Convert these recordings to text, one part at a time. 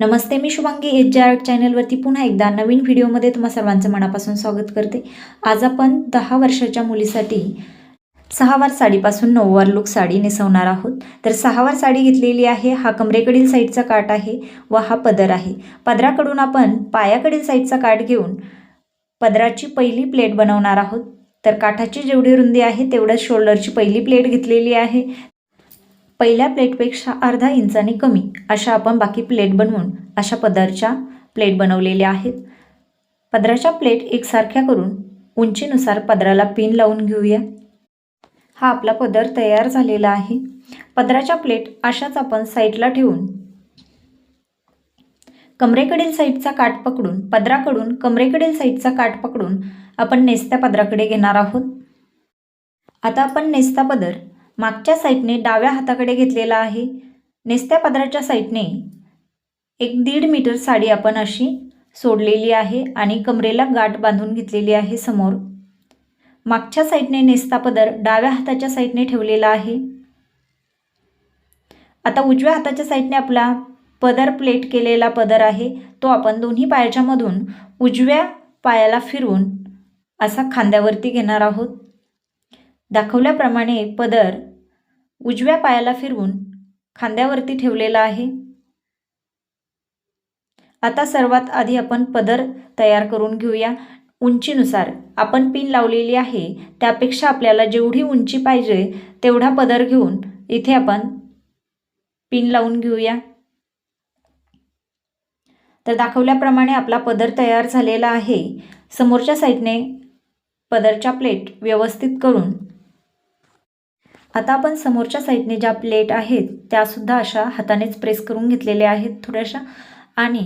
नमस्ते, मी Shubhangi H art चॅनलवरती पुन्हा एकदा नवीन व्हिडिओमध्ये तुम्हा सर्वांचं मनापासून स्वागत करते। आज आपण 10 वर्षाच्या मुलीसाठी 6 वार साडीपासून 9 वार लुक साडी नेसवणार आहोत। तर 6 वार साडी घेतलेली आहे। हा कमरेकडील साईडचा काठ आहे व हा पदर आहे। पदराकडून आपण पायाकडील साईडचा काठ घेऊन पदराची पहिली प्लेट बनवणार आहोत। तर काठाची जेवढी रुंदी आहे तेवढ्याच शोल्डरची पहिली प्लेट घेतलेली आहे। पहिल्या प्लेटपेक्षा अर्धा इंचाने कमी अशा आपण बाकी प्लेट बनवून अशा पदरच्या प्लेट बनवलेल्या आहेत। पदराच्या प्लेट एकसारख्या करून उंचीनुसार पदराला पिन लावून घेऊया। हा आपला पदर तयार झालेला आहे। पदराच्या प्लेट अशाच आपण साईडला ठेवून कमरेकडील साईडचा काठ पकडून पदराकडून कमरेकडील साईडचा काठ पकडून आपण नेसत्या पदराकडे घेणार आहोत। आता आपण नेसता पदर मागच्या साईडने डाव्या हाताकडे घेतलेला आहे। नेसत्या पदराच्या साईडने 1.5 मीटर साडी आपण अशी सोडलेली आहे आणि कमरेला गाठ बांधून घेतलेली आहे समोर। मागच्या साईडने नेसता पदर डाव्या हाताच्या साईडने ठेवलेला आहे। आता उजव्या हाताच्या साईडने आपला पदर प्लेट केलेला पदर आहे तो आपण दोन्ही पायाच्या मधून उजव्या पायाला फिरवून असा खांद्यावरती घेणार आहोत। दाखवल्याप्रमाणे पदर उजव्या पायाला फिरवून खांद्यावरती ठेवलेला आहे। आता सर्वात आधी आपण पदर तयार करून घेऊया। उंचीनुसार आपण पिन लावलेली आहे त्यापेक्षा आपल्याला जेवढी उंची पाहिजे तेवढा पदर घेऊन इथे आपण पिन लावून घेऊया। तर दाखवल्याप्रमाणे आपला पदर तयार झालेला आहे। समोरच्या साईडने पदरच्या प्लेट व्यवस्थित करून आता आपण समोरच्या साईडने ज्या प्लेट आहेत त्यासुद्धा अशा हातानेच प्रेस करून घेतलेल्या आहेत थोड्याशा। आणि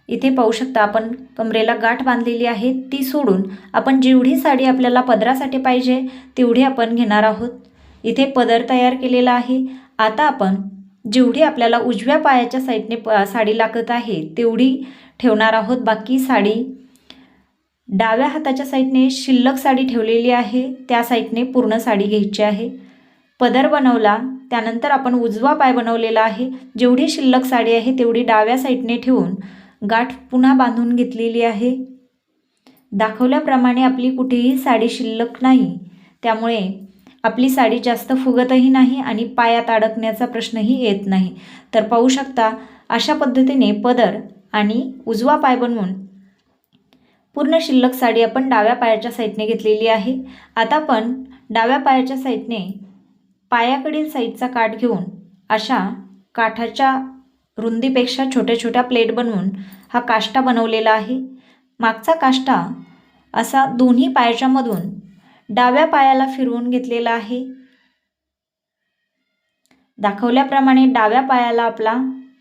इथे पाहू शकता आपण कमरेला गाठ बांधलेली आहे ती सोडून आपण जेवढी साडी आपल्याला पदरासाठी पाहिजे तेवढी आपण घेणार आहोत। इथे पदर तयार केलेला आहे। आता आपण जेवढी आपल्याला उजव्या पायाच्या साईडने साडी लागत आहे तेवढी ठेवणार आहोत। बाकी साडी डाव्या हाताच्या साईडने शिल्लक साडी ठेवलेली आहे त्या साईडने पूर्ण साडी घ्यायची आहे। पदर बनवला त्यानंतर आपण उजवा पाय बनवलेला आहे। जेवढी शिल्लक साडी आहे तेवढी डाव्या साईडने ठेवून गाठ पुन्हा बांधून घेतलेली आहे। दाखवल्याप्रमाणे आपली कुठेही साडी शिल्लक नाही त्यामुळे आपली साडी जास्त फुगतही नाही आणि पायात अडकण्याचा प्रश्नही येत नाही। तर पाहू शकता अशा पद्धतीने पदर आणि उजवा पाय बनवून पूर्ण शिल्लक साडी आपण डाव्या पायाच्या साईडने घेतलेली आहे। आता आपण डाव्या पायाच्या साईडने पायाकडील साईडचा काठ घेऊन अशा काठाच्या रुंदीपेक्षा छोट्या छोट्या प्लेट बनवून हा काष्टा बनवलेला आहे। मागचा काष्टा असा दोन्ही पायाच्या मधून डाव्या पायाला फिरवून घेतलेला आहे। दाखवल्याप्रमाणे डाव्या पायाला आपला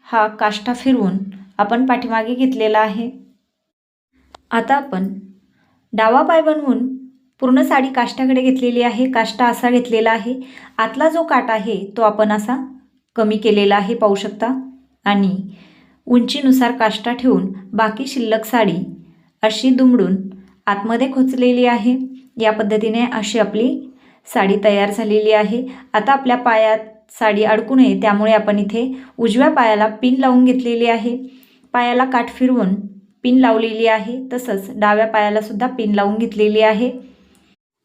हा काष्टा फिरवून आपण पाठीमागे घेतलेला आहे। आता आपण डावा पाय बनवून पूर्ण साडी काष्टाकडे घेतलेली आहे। काष्टा असा घेतलेला आहे। आतला जो काठ आहे तो आपण असा कमी केलेला आहे पाहू शकता। आणि उंचीनुसार काष्टा ठेवून बाकी शिल्लक साडी अशी दुमडून आतमध्ये खोचलेली आहे। या पद्धतीने अशी आपली साडी तयार झालेली आहे। आता आपल्या पायात साडी अडकू नये त्यामुळे आपण इथे उजव्या पायाला पिन लावून घेतलेली आहे। पायाला काठ फिरवून पिन लावलेली आहे तसंच डाव्या पायाला सुद्धा पिन लावून घेतलेली आहे।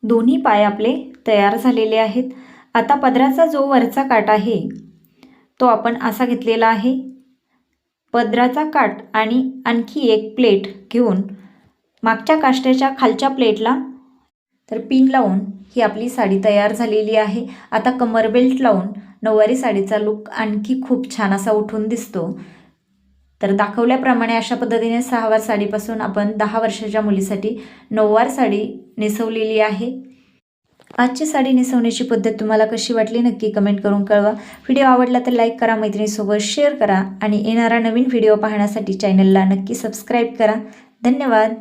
दोन्ही पाय आपले तयार झालेले आहेत। आता पदराचा जो वरचा काठ आहे तो आपण असा घेतलेला आहे। पदराचा काठ आणि आणखी एक प्लेट घेऊन मागच्या काष्ट्याच्या खालच्या प्लेटला तर पिन लावून ही आपली साडी तयार झालेली आहे। आता कमर बेल्ट लावून नऊवारी साडीचा लुक आणखी खूप छान असा उठून दिसतो। तर दाखवल्याप्रमाणे अशा पद्धतीने 6 वार साडीपासून आपण 10 वर्षाच्या मुलीसाठी 9 वार साडी नेसवलेली आहे। आजची साडी नेसवण्याची पद्धत तुम्हाला कशी वाटली नक्की कमेंट करून कळवा। व्हिडिओ आवडला तर लाईक करा, मैत्रिणीसोबत शेअर करा आणि येणारा नवीन व्हिडिओ पाहण्यासाठी चॅनलला नक्की सबस्क्राईब करा। धन्यवाद।